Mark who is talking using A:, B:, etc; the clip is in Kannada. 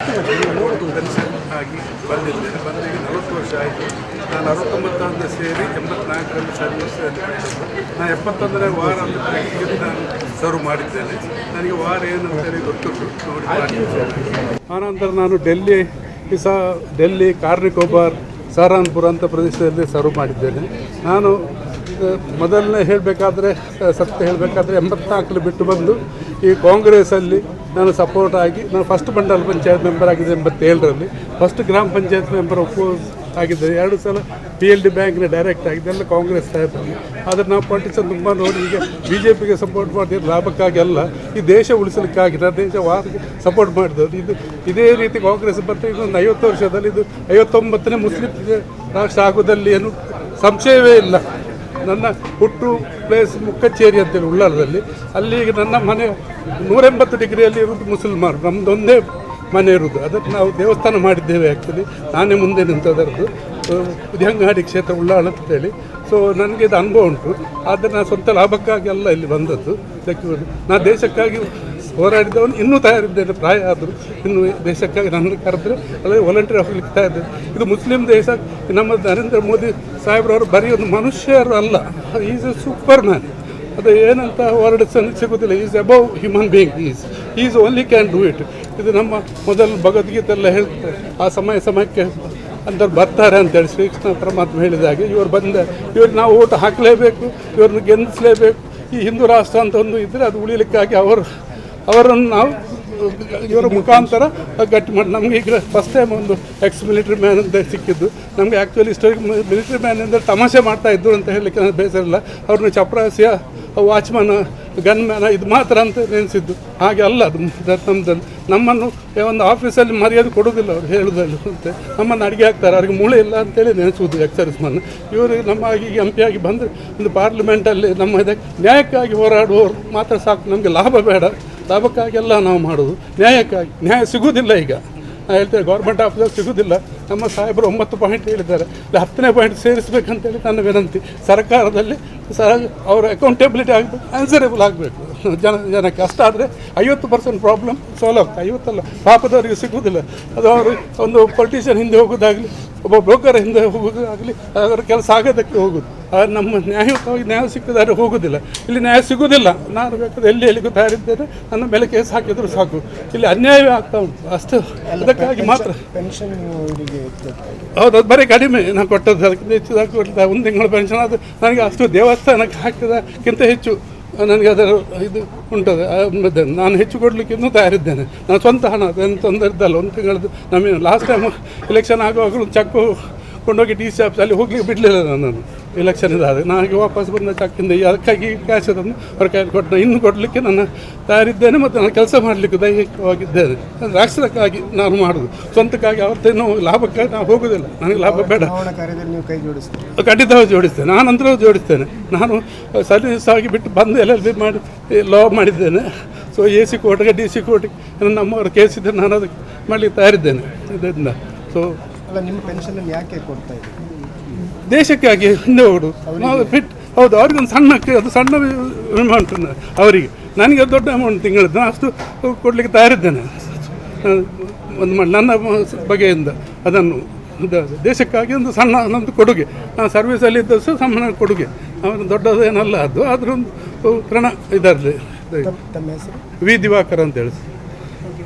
A: ಪೆನ್ಷನ್ ಆಗಿ ಬಂದಿದ್ದೇನೆ. ಬಂದೀಗ 40 ವರ್ಷ ಆಯಿತು. ನಾನು 69 ಸೇರಿ 84ರಲ್ಲಿ ಸರ್ವಿಸಲ್ಲಿ ನಾನು 71ನೇ ವಾರ ಅಂತ ನಾನು ಸರ್ವ್ ಮಾಡಿದ್ದೇನೆ. ನನಗೆ ವಾರ ಏನಂತೇಳಿ ಗೊತ್ತುಂಟು, ನೋಡಿ ಮಾಡಿದ್ದೇನೆ. ಆನಂತರ ನಾನು ಡೆಲ್ಲಿ ಕಾರ್ನಿಕೋಬಾರ್ ಸಹರಾನ್ಪುರ ಅಂತ ಪ್ರದೇಶದಲ್ಲಿ ಸರ್ವ್ ಮಾಡಿದ್ದೇನೆ. ನಾನು ಮೊದಲನೇ ಹೇಳಬೇಕಾದ್ರೆ ಸತ್ಯ ಹೇಳಬೇಕಾದ್ರೆ 84 ಬಿಟ್ಟು ಬಂದು ಈ ಕಾಂಗ್ರೆಸ್ಸಲ್ಲಿ ನಾನು ಸಪೋರ್ಟ್ ಆಗಿ ನಾನು ಫಸ್ಟ್ ಮಂಡಲ ಪಂಚಾಯತ್ ಮೆಂಬರ್ ಆಗಿದ್ದೆ 87ರಲ್ಲಿ, ಫಸ್ಟ್ ಗ್ರಾಮ ಪಂಚಾಯತ್ ಮೆಂಬರ್ ಆಗಿದ್ದೆ, 2 ಸಲ PLD ಬ್ಯಾಂಕ್ನ ಡೈರೆಕ್ಟ್ ಆಗಿದೆ, ಎಲ್ಲ ಕಾಂಗ್ರೆಸ್ ಸಾಹೇಬರಲ್ಲಿ. ಆದರೆ ನಾವು ಪಾಲಿಟಿಕ್ಸನ್ ತುಂಬ ನೋಡಿ ಈಗ BJPಗೆ ಸಪೋರ್ಟ್ ಮಾಡಿದ್ರೆ ಲಾಭಕ್ಕಾಗಿ ಅಲ್ಲ, ಈ ದೇಶ ಉಳಿಸಲಿಕ್ಕಾಗಿ ನಾನು ದೇಶ ವಾರಿಗೆ ಸಪೋರ್ಟ್ ಮಾಡಿದವರು. ಇದೇ ರೀತಿ ಕಾಂಗ್ರೆಸ್ ಬರ್ತಾ ಇನ್ನೊಂದು 50 ವರ್ಷದಲ್ಲಿ ಇದು 59ನೇ ಮುಸ್ಲಿಂ ರಾಷ್ಟ್ರ ಆಗೋದಲ್ಲಿ ಏನು ಸಂಶಯವೇ ಇಲ್ಲ. ನನ್ನ ಹುಟ್ಟು ಪ್ಲೇಸ್ ಮುಕ್ಕಚ್ಚೇರಿ ಅಂತೇಳಿ ಉಳ್ಳಾಲದಲ್ಲಿ, ಅಲ್ಲಿಗೆ ನನ್ನ ಮನೆ 180 ಡಿಗ್ರಿಯಲ್ಲಿ ಇರೋದು ಮುಸಲ್ಮಾನರು, ನಮ್ಮದೊಂದೇ ಮನೆ ಇರೋದು. ಅದಕ್ಕೆ ನಾವು ದೇವಸ್ಥಾನ ಮಾಡಿದ್ದೇವೆ. ಆ್ಯಕ್ಚುಲಿ ನಾನೇ ಮುಂದೆ ನಿಂತದರದ್ದು ಉದ್ಯಂಗಾಡಿ ಕ್ಷೇತ್ರ ಉಳ್ಳಾಳ ಅಂತೇಳಿ. ಸೊ ನನಗೆ ಇದು ಅನುಭವ ಉಂಟು. ಆದರೆ ನಾನು ಸ್ವಂತ ಲಾಭಕ್ಕಾಗಿ ಅಲ್ಲ ಇಲ್ಲಿ ಬಂದದ್ದು. ನಾನು ದೇಶಕ್ಕಾಗಿ ಹೋರಾಡಿದವನು ಇನ್ನೂ ತಯಾರಿದ್ದೇನೆ. ಪ್ರಾಯ ಆದರೂ ಇನ್ನು ದೇಶಕ್ಕಾಗಿ ನನ್ನ ಕರೆದ್ರೆ ಅಲ್ಲದೆ ವಾಲಂಟಿಯರ್ ಹೋಗ್ಲಿಕ್ಕೆ ತಯಾರಿದ್ದೇನೆ. ಇದು ಮುಸ್ಲಿಂ ದೇಶ. ನಮ್ಮ ನರೇಂದ್ರ ಮೋದಿ ಸಾಹೇಬ್ರವರು ಬರೀ ಒಂದು ಮನುಷ್ಯರು ಅಲ್ಲ, ಈಸ್ ಎ ಸೂಪರ್ ಮ್ಯಾನ್. ಅದು ಏನಂತ ವರ್ಡ್ಸ್ ಸಿಗೋದಿಲ್ಲ. Is above human being. Is only can do it. ಇದು ನಮ್ಮ ಮೊದಲು ಭಗವದ್ಗೀತೆ ಎಲ್ಲ ಹೇಳ್ತಾರೆ, ಆ ಸಮಯಕ್ಕೆ ಅಂಥವ್ರು ಬರ್ತಾರೆ ಅಂತೇಳಿ ಶ್ರೀಕೃಷ್ಣ ಪರಮಾತ್ಮ ಹೇಳಿದಾಗೆ ಇವ್ರಿಗೆ ನಾವು ಓಟ್ ಹಾಕಲೇಬೇಕು, ಇವ್ರನ್ನ ಗೆಲ್ಲಿಸಲೇಬೇಕು. ಈ ಹಿಂದೂ ರಾಷ್ಟ್ರ ಅಂತ ಒಂದು ಇದ್ದರೆ ಅದು ಉಳಿಲಿಕ್ಕಾಗಿ ಅವರನ್ನು ನಾವು ಇವರ ಮುಖಾಂತರ ಗಟ್ಟಿ ಮಾಡಿ. ನಮಗೆ ಈಗ ಫಸ್ಟ್ ಟೈಮ್ ಒಂದು ಮಿಲಿಟರಿ ಮ್ಯಾನ್ ಅಂತ ಸಿಕ್ಕಿದ್ದು. ನಮಗೆ ಆ್ಯಕ್ಚುಲಿ ಮಿಲಿಟರಿ ಮ್ಯಾನ್ ಅಂದರೆ ತಮಾಷೆ ಮಾಡ್ತಾಯಿದ್ರು ಅಂತ ಹೇಳಲಿಕ್ಕೆ ನನಗೆ ಬೇಸರ ಇಲ್ಲ. ಅವ್ರನ್ನ ಚಪರಾಸಿಯ ವಾಚ್ಮನ್ ಗನ್ ಮ್ಯಾನ ಇದು ಮಾತ್ರ ಅಂತ ನೆನೆಸಿದ್ದು. ಹಾಗೆ ಅಲ್ಲ, ಅದು ನಮ್ಮನ್ನು ಒಂದು ಆಫೀಸಲ್ಲಿ ಮರ್ಯಾದೆ ಕೊಡೋದಿಲ್ಲ ಅವ್ರು ಹೇಳೋದಲ್ಲಿ ಅಂತೆ. ನಮ್ಮನ್ನು ಅಡುಗೆ ಹಾಕ್ತಾರೆ, ಅವ್ರಿಗೆ ಮೂಳೆ ಇಲ್ಲ ಅಂತೇಳಿ ನೆನೆಸುವುದು ಎಕ್ಸರ್ವಿಸ್ಮನ್. ಇವರು ನಮ್ಮ ಈಗ MP ಆಗಿ ಬಂದರೆ ಒಂದು ಪಾರ್ಲಿಮೆಂಟಲ್ಲಿ ನಮ್ಮ ಇದಕ್ಕೆ ನ್ಯಾಯಕ್ಕಾಗಿ ಹೋರಾಡುವವರು ಮಾತ್ರ ಸಾಕು. ನಮಗೆ ಲಾಭ ಬೇಡ, ಲಾಭಕ್ಕಾಗೆಲ್ಲ ನಾವು ಮಾಡೋದು, ನ್ಯಾಯಕ್ಕಾಗಿ. ನ್ಯಾಯ ಸಿಗೋದಿಲ್ಲ ಈಗ. ನಾನು ಹೇಳ್ತೇನೆ, ಗೌರ್ಮೆಂಟ್ ಆಫೀಸಲ್ಲಿ ಸಿಗೋದಿಲ್ಲ. ನಮ್ಮ ಸಾಹೇಬರು 9 ಪಾಯಿಂಟ್ ಹೇಳಿದ್ದಾರೆ, 10ನೇ ಪಾಯಿಂಟ್ ಸೇರಿಸಬೇಕಂತೇಳಿ ನನ್ನ ವಿನಂತಿ. ಸರ್ಕಾರದಲ್ಲಿ ಅವರ ಅಕೌಂಟೆಬಿಲಿಟಿ ಆಗಬೇಕು, ಆನ್ಸರೇಬಲ್ ಆಗಬೇಕು ಜನಕ್ಕೆ. ಅಷ್ಟಾದರೆ 50% ಪ್ರಾಬ್ಲಮ್ ಸಾಲ್ವ್ ಆಗ್ತದೆ. 50 ಪಾಪದವರಿಗೆ ಸಿಗುವುದಿಲ್ಲ. ಅದು ಅವರು ಒಂದು ಪೊಲಿಟಿಷಿಯನ್ ಹಿಂದೆ ಹೋಗೋದಾಗಲಿ, ಒಬ್ಬ ಬ್ರೋಕರ್ ಹಿಂದೆ ಹೋಗೋದಾಗಲಿ, ಅವರ ಕೆಲಸ ಆಗೋದಕ್ಕೆ ಹೋಗೋದು. ಆದರೆ ನಮ್ಮ ನ್ಯಾಯಯುತವಾಗಿ ನ್ಯಾಯ ಸಿಕ್ಕಿದರೆ ಹೋಗೋದಿಲ್ಲ. ಇಲ್ಲಿ ನ್ಯಾಯ ಸಿಗೋದಿಲ್ಲ. ನಾನು ಬೇಕಾದ್ರೆ ಎಲ್ಲಿಗೂ ತಯಾರಿದ್ದೇನೆ. ನನ್ನ ಮೇಲೆ ಕೇಸ್ ಹಾಕಿದ್ರು ಸಾಕು. ಇಲ್ಲಿ ಅನ್ಯಾಯವೇ ಆಗ್ತಾ ಉಂಟು ಅಷ್ಟು. ಅದಕ್ಕಾಗಿ ಮಾತ್ರ
B: ಪೆನ್ಷನ್
A: ಹೌದು, ಅದು ಬರೀ ಕಡಿಮೆ ನಾನು ಕೊಟ್ಟದ್ದು. ಅದಕ್ಕಿಂತ ಹೆಚ್ಚಿದಾಗಿ ಕೊಟ್ಟಿದ್ದ 1 ತಿಂಗಳ ಪೆನ್ಷನ್. ಅದು ನನಗೆ ಅಷ್ಟು ದೇವಸ್ಥಾನಕ್ಕೆ ಹಾಕಿದಕ್ಕಿಂತ ಹೆಚ್ಚು ನನಗೆ ಅದರ ಇದು ಉಂಟದೆ. ನಾನು ಹೆಚ್ಚು ಕೊಡಲಿಕ್ಕೆ ಇನ್ನೂ ತಯಾರಿದ್ದೇನೆ. ನಾನು ಸ್ವಂತ ಹಣ ಅದೇನು ತೊಂದರೆ ಇದ್ದಲ್ಲ. 1 ತಿಂಗಳದ್ದು ನಮಗೆ ಲಾಸ್ಟ್ ಟೈಮ್ ಎಲೆಕ್ಷನ್ ಆಗುವಾಗಲೂ ಚೆಕ್ ಕೊಂಡೋಗಿ DC ಆಫೀಸಲ್ಲಿ ಹೋಗ್ಲಿಕ್ಕೆ ಬಿಡಲಿಲ್ಲ ನನ್ನನ್ನು. ಎಲೆಕ್ಷನ್ ಇದಾದರೆ ನನಗೆ ವಾಪಸ್ ಬಂದ ಚೆಕ್ಕಿಂದ ಅದಕ್ಕಾಗಿ ಕ್ಯಾಶ್ ಅದನ್ನು ಅವ್ರ ಕೈಯಲ್ಲಿ ಕೊಟ್ಟು ಇನ್ನು ಕೊಡಲಿಕ್ಕೆ ನಾನು ತಯಾರಿದ್ದೇನೆ. ಮತ್ತು ನಾನು ಕೆಲಸ ಮಾಡಲಿಕ್ಕೆ ದೈಹಿಕವಾಗಿದ್ದೇನೆ. ರಾಷ್ಟ್ರಕ್ಕಾಗಿ ನಾನು ಮಾಡೋದು, ಸ್ವಂತಕ್ಕಾಗಿ ಅವತ್ತೇನು ಲಾಭಕ್ಕಾಗಿ ನಾವು ಹೋಗೋದಿಲ್ಲ. ನನಗೆ ಲಾಭ ಬೇಡ. ಖಂಡಿತವಾಗಿ ಜೋಡಿಸ್ತೇನೆ. ನಾನಂತರೂ ಜೋಡಿಸ್ತೇನೆ. ನಾನು ಸರ್ವಿಸ್ ಆಗಿ ಬಿಟ್ಟು ಬಂದು LLB ಮಾಡಿ ಲಾ ಮಾಡಿದ್ದೇನೆ. ಸೊ AC ಕೋರ್ಟ್ಗೆ DC ಕೋರ್ಟಿಗೆ ನಮ್ಮವರು ಕೇಸ್ ಇದ್ದರೆ ನಾನು ಅದಕ್ಕೆ ಮಾಡಲಿಕ್ಕೆ ತಯಾರಿದ್ದೇನೆ. ಇದರಿಂದ ಸೊ
B: ಅಲ್ಲ, ನಿಮ್ಮ ಪೆನ್ಷನನ್ನು ಯಾಕೆ ಕೊಡ್ತಾ ಇದ್ದೀವಿ?
A: ದೇಶಕ್ಕಾಗಿ ಹಿಂದೆ ಹೋಗೋದು ನಾವು ಫಿಟ್. ಹೌದು, ಅವ್ರಿಗೊಂದು ಸಣ್ಣ ಅಮೌಂಟ್ ಅವರಿಗೆ. ನನಗೆ ದೊಡ್ಡ ಅಮೌಂಟ್ ತಿಂಗಳದ್ದು. ನಾನು ಅಷ್ಟು ಕೊಡಲಿಕ್ಕೆ ತಯಾರಿದ್ದೇನೆ ನನ್ನ ಬಗೆಯಿಂದ. ಅದನ್ನು ದೇಶಕ್ಕಾಗಿ ಒಂದು ಸಣ್ಣ ನಮ್ಮದು ಕೊಡುಗೆ. ನಾನು ಸರ್ವಿಸಲ್ಲಿದ್ದ ಸಣ್ಣ ಕೊಡುಗೆ, ಅವನು ದೊಡ್ಡದೇನಲ್ಲ ಅದು. ಆದರೂ ಒಂದು ಋಣ ಇದರಲ್ಲಿ.
B: ತಮ್ಮ ಹೆಸರು?
A: ವಿ ದಿವಾಕರ್ ಅಂತ ಹೇಳಿ.